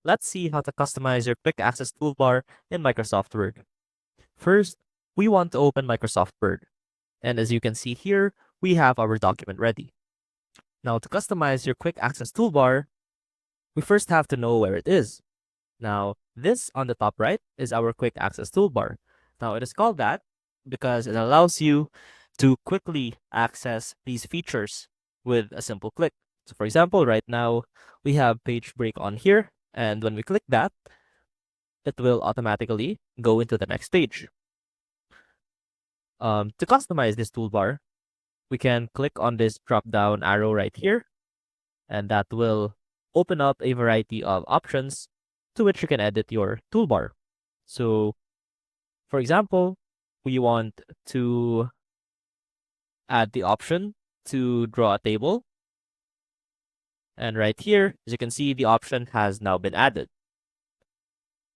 let's see how to customize your quick access toolbar in Microsoft Word. First, we want to open Microsoft Word. And as you can see here, we have our document ready. Now, to customize your quick access toolbar, we first have to know where it is. Now, this on the top right is our quick access toolbar. Now, it is called that because it allows you to quickly access these features with a simple click. So for example, right now we have page break on here, and when we click that, it will automatically go into the next page. To customize this toolbar, we can click on this drop-down arrow right here, and that will open up a variety of options to which you can edit your toolbar. So, for example, we want to add the option to draw a table. And right here, as you can see, the option has now been added.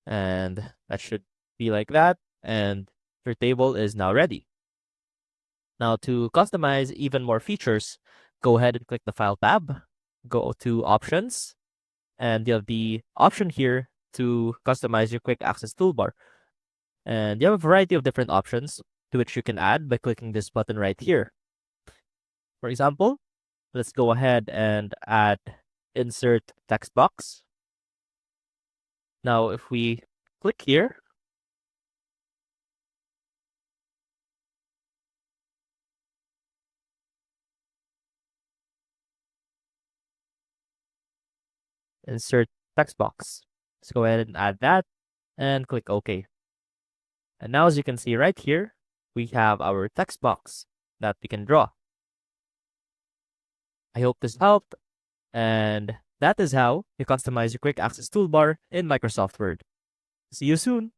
And that should be like that. And your table is now ready. Now to customize even more features, go ahead and click the File tab, go to Options, and you have the option here to customize your quick access toolbar. And you have a variety of different options to which you can add by clicking this button right here. For example, let's go ahead and add Insert Text Box. Now, if we click here, Insert Text Box. Let's go ahead and add that and click OK. And now, as you can see right here, we have our text box that we can draw. I hope this helped, and that is how you customize your quick access toolbar in Microsoft Word. See you soon!